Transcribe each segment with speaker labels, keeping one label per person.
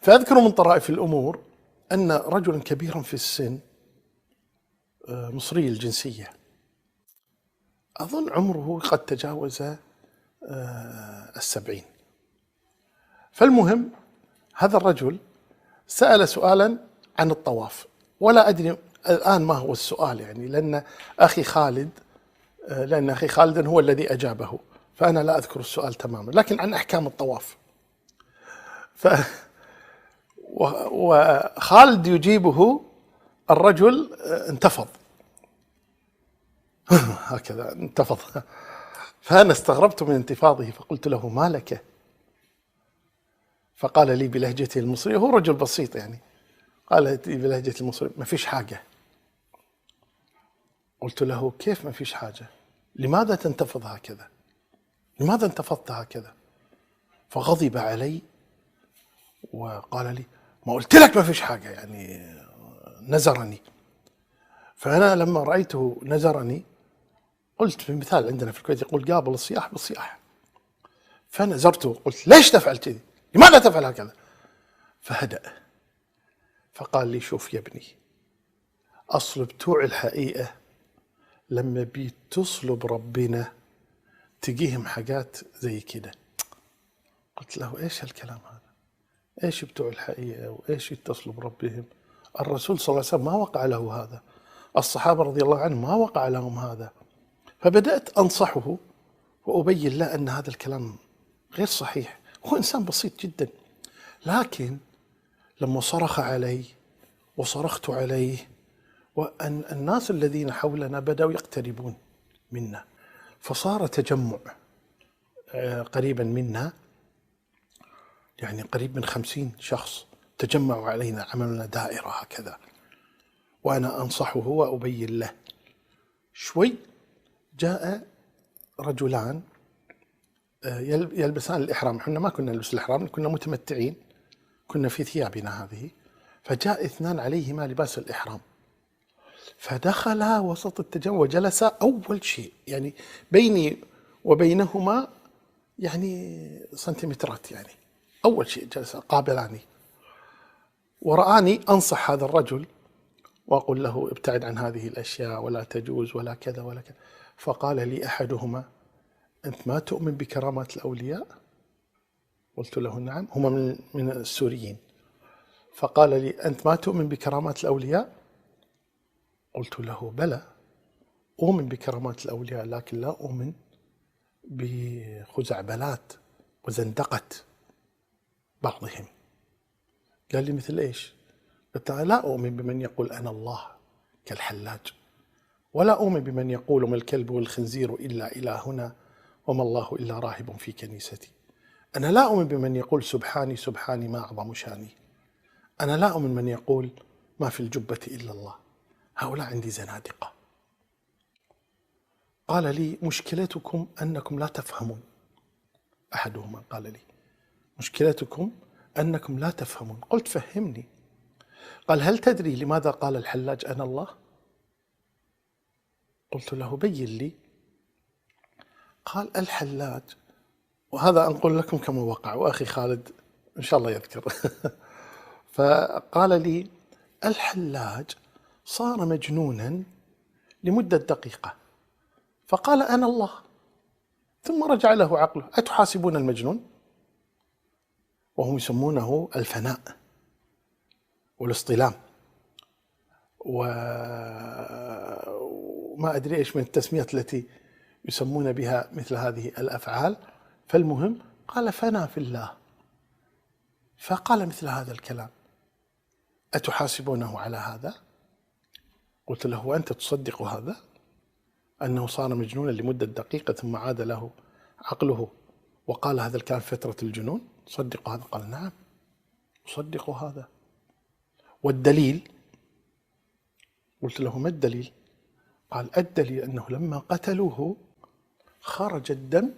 Speaker 1: فأذكر من طرائف الأمور أن رجلا كبيرا في السن مصري الجنسية، أظن عمره قد تجاوز 70. فالمهم هذا الرجل سأل سؤالا عن الطواف، ولا أدري الآن ما هو السؤال يعني، لأن أخي خالد هو الذي أجابه، فأنا لا أذكر السؤال تماما، لكن عن أحكام الطواف. وخالد يجيبه، الرجل انتفض هكذا انتفض. فأنا استغربت من انتفاضه، فقلت له: ما لك؟ فقال لي بلهجته المصرية، هو رجل بسيط يعني، قال لي بلهجته المصرية: ما فيش حاجة. قلت له: كيف ما فيش حاجة؟ لماذا تنتفض هكذا؟ لماذا انتفضت هكذا؟ فغضب علي وقال لي: ما قلت لك ما فيش حاجة، يعني نزرني. فأنا لما رأيته نزرني قلت، في مثال عندنا في الكويت يقول: قابل الصياح بالصياح. فنزرته قلت: ليش تفعل كذي؟ لماذا تفعل هكذا؟ فهدأ فقال لي: شوف يا ابني، أصل بتوع الحقيقة لما بيتصلوا بربنا تجيهم حاجات زي كده. قلت له: ايش هالكلام هذا؟ ايش بتوع الحقيقة وايش يتصلوا بربهم؟ الرسول صلى الله عليه وسلم ما وقع له هذا، الصحابة رضي الله عنهم ما وقع لهم هذا. فبدأت أنصحه وأبين له أن هذا الكلام غير صحيح. هو إنسان بسيط جدا، لكن لما صرخ علي وصرخت عليه، وأن الناس الذين حولنا بدأوا يقتربون منا، فصار تجمع قريبا منا، يعني قريب من 50 شخص تجمعوا علينا، عملنا دائرة هكذا، وأنا أنصحه وأبين له. شوي جاء رجلان يلبسان الإحرام، احنا ما كنا نلبس الإحرام، كنا متمتعين، كنا في ثيابنا هذه. فجاء اثنان عليهما لباس الإحرام، فدخلا وسط التجمع وجلسا أول شيء، يعني بيني وبينهما يعني سنتيمترات، يعني أول شيء جلسا قابلاني، ورآني أنصح هذا الرجل وأقول له: ابتعد عن هذه الأشياء ولا تجوز ولا كذا ولا كذا. فقال لي أحدهما: أنت ما تؤمن بكرامات الأولياء؟ قلت له: نعم. هما من السوريين. فقال لي: أنت ما تؤمن بكرامات الأولياء؟ قلت له: بلى، أؤمن بكرامات الأولياء، لكن لا أؤمن بخزعبلات وزندقة بعضهم. قال لي: مثل إيش؟ قلت: لا أؤمن بمن يقول أنا الله كالحلاج، ولا أؤمن بمن يقول ما الكلب والخنزير إلا إلهنا، وما الله إلا راهب في كنيستي. أنا لا أؤمن بمن يقول سبحاني سبحاني ما أعظم شاني. أنا لا أؤمن من يقول ما في الجبة إلا الله. هؤلاء عندي زنادقة. قال لي: مشكلتكم أنكم لا تفهمون. أحدهما قال لي: مشكلتكم أنكم لا تفهمون. قلت: فهمني. قال: هل تدري لماذا قال الحلاج أنا الله؟ قلت له: بين لي. قال: الحلاج، وهذا أنقل لكم كما وقع، وأخي خالد إن شاء الله يذكر. فقال لي: الحلاج صار مجنونا لمدة دقيقة، فقال أنا الله، ثم رجع له عقله. أتحاسبون المجنون؟ وهم يسمونه الفناء والاصطلام وما أدري إيش من التسميات التي يسمون بها مثل هذه الأفعال. فالمهم قال: فنا في الله. فقال مثل هذا الكلام: أتحاسبونه على هذا؟ قلت له: وأنت تصدق هذا، أنه صار مجنونا لمدة دقيقة ثم عاد له عقله وقال هذا الكلام فترة الجنون؟ تصدق هذا؟ قال: نعم أصدق هذا. والدليل؟ قلت له: ما الدليل؟ قال: الدليل أنه لما قتلوه خرج الدم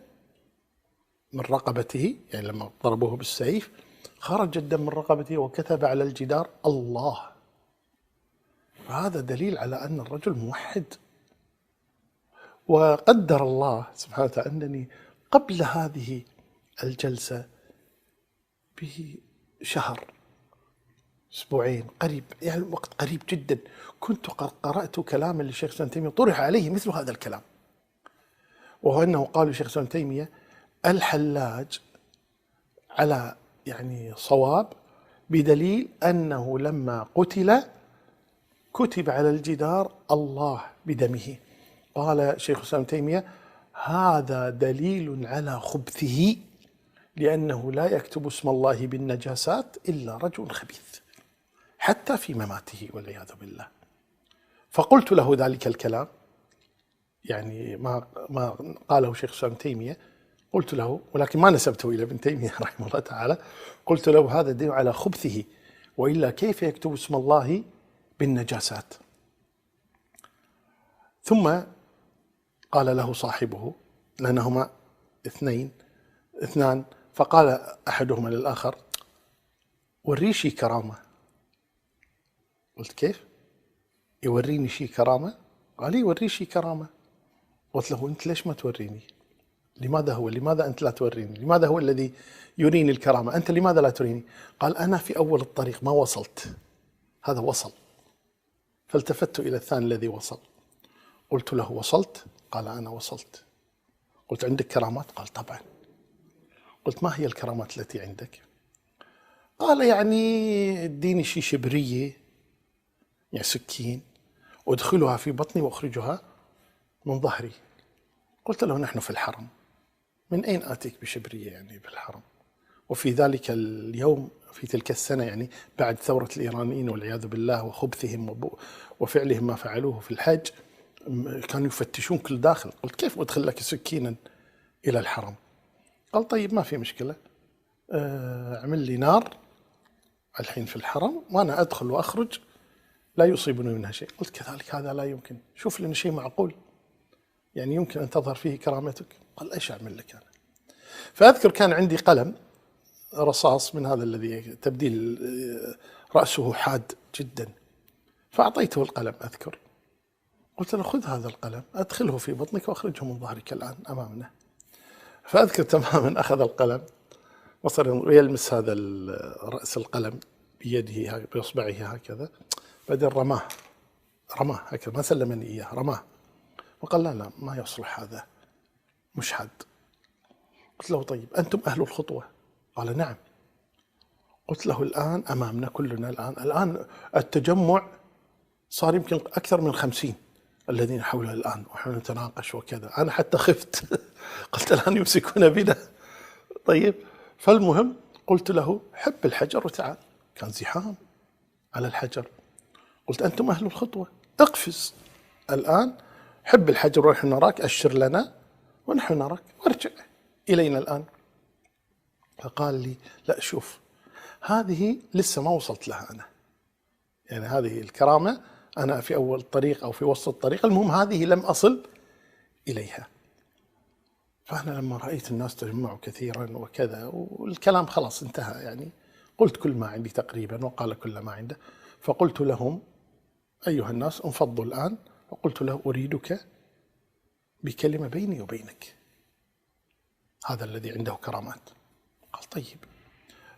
Speaker 1: من رقبته، يعني لما ضربوه بالسيف خرج الدم من رقبته وكتب على الجدار الله. فهذا دليل على أن الرجل موحد. وقدر الله سبحانه وتعالى أنني قبل هذه الجلسة بشهر أسبوعين قريب، يعني وقت قريب جدا، كنت قد قرأت كلاما للشيخ الإسلام ابن تيمية طرح عليه مثل هذا الكلام، وهو أنه قال للشيخ الإسلام ابن تيمية الحلاج على يعني صواب، بدليل أنه لما قتل كتب على الجدار الله بدمه. قال شيخ الإسلام ابن تيمية هذا دليل على خبثه، لأنه لا يكتب اسم الله بالنجاسات إلا رجل خبيث حتى في مماته والعياذ بالله. فقلت له ذلك الكلام، يعني ما قاله شيخ الإسلام ابن تيمية، قلت له، ولكن ما نسبته إلى ابن تيمية رحمه الله تعالى، قلت له هذا دليل على خبثه، وإلا كيف يكتب اسم الله بالنجاسات؟ ثم قال له صاحبه، لأنهما اثنان، فقال أحدهما للآخر وريه شي كرامة. قلت كيف؟ يوريني شي كرامة؟ قال لي يوريه شي كرامة. قلت له أنت ليش ما توريني؟ لماذا أنت لا توريني؟ لماذا هو الذي يريني الكرامة؟ أنت لماذا لا تريني؟ قال أنا في أول الطريق ما وصلت، هذا وصل. فالتفت إلى الثاني الذي وصل، قلت له وصلت؟ قال أنا وصلت. قلت عندك كرامات؟ قال طبعا. قلت ما هي الكرامات التي عندك؟ قال يعني اديني شي شبرية، يعني سكين، وادخلها في بطني واخرجها من ظهري. قلت له نحن في الحرم، من أين آتيك بشبرية يعني بالحرم؟ وفي ذلك اليوم في تلك السنة، يعني بعد ثورة الإيرانيين والعياذ بالله وخبثهم وفعلهم ما فعلوه في الحج، كانوا يفتشون كل داخل. قلت كيف أدخل لك سكينا إلى الحرم؟ قال طيب ما في مشكلة، اعمل لي نار الحين في الحرم وأنا أدخل وأخرج لا يصيبني منها شيء. قلت كذلك هذا لا يمكن، شوف لنا شيء معقول يعني يمكن أن تظهر فيه كرامتك. قال إيش أعمل لك أنا؟ فأذكر كان عندي قلم رصاص من هذا الذي تبديل رأسه حاد جدا، فأعطيته القلم أذكر، قلت له خذ هذا القلم أدخله في بطنك وأخرجه من ظهرك الآن أمامنا. فأذكر تماما أخذ القلم وصار يلمس هذا رأس القلم بيده بإصبعه هكذا، بعدين رماه هكذا، ما سلمني إياه، رماه وقال لا ما يصلح هذا، مش حد. قلت له طيب أنتم أهل الخطوة؟ قال نعم. قلت له الآن أمامنا كلنا، الآن التجمع صار يمكن أكثر من 50 الذين حولها الآن ونحن نتناقش وكذا، أنا حتى خفت قلت الآن يمسكون بنا. طيب فالمهم قلت له حب الحجر وتعال، كان زحام على الحجر. قلت أنتم أهل الخطوة، اقفز الآن، حب الحجر ونحن نراك، أشر لنا ونحن نراك، وارجع إلينا الآن. فقال لي لا شوف، هذه لسه ما وصلت لها أنا، يعني هذه الكرامة أنا في أول الطريق أو في وسط الطريق، المهم هذه لم أصل إليها. فأنا لما رأيت الناس تجمعوا كثيرا وكذا والكلام خلاص انتهى، يعني قلت كل ما عندي تقريبا وقال كل ما عنده، فقلت لهم أيها الناس انفضوا الآن، وقلت له أريدك بكلمة بيني وبينك، هذا الذي عنده كرامات. قال طيب.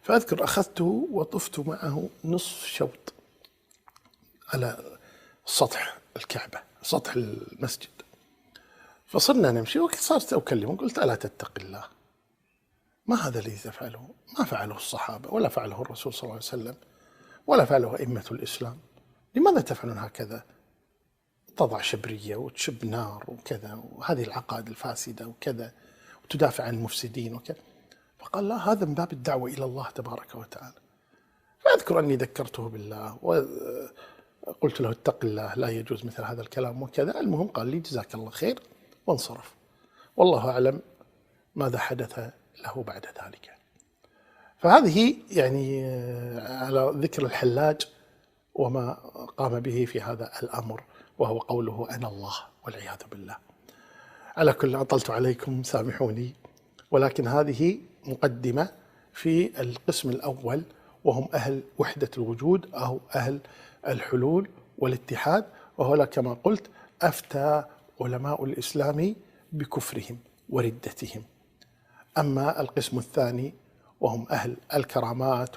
Speaker 1: فأذكر أخذته وطفت معه نصف شوط على سطح الكعبة، سطح المسجد، فصرنا نمشي وصرت أكلمه، قلت ألا تتق الله؟ ما هذا الذي تفعله؟ ما فعله الصحابة ولا فعله الرسول صلى الله عليه وسلم ولا فعله أئمة الإسلام، لماذا تفعلون هكذا؟ تضع شبرية وتشب نار وكذا، وهذه العقائد الفاسدة وكذا، وتدافع عن المفسدين وكذا. فقال لا، هذا من باب الدعوة إلى الله تبارك وتعالى. فأذكر أني ذكرته بالله وقلت له اتق الله، لا يجوز مثل هذا الكلام وكذا. المهم قال لي جزاك الله خير وانصرف، والله أعلم ماذا حدث له بعد ذلك. فهذه يعني على ذكر الحلاج وما قام به في هذا الأمر، وهو قوله أنا الله والعياذ بالله. على كل أطلت عليكم سامحوني، ولكن هذه مقدمة في القسم الأول، وهم أهل وحدة الوجود أو أهل الحلول والاتحاد، وهو كما قلت أفتى علماء الإسلام بكفرهم وردتهم. أما القسم الثاني وهم أهل الكرامات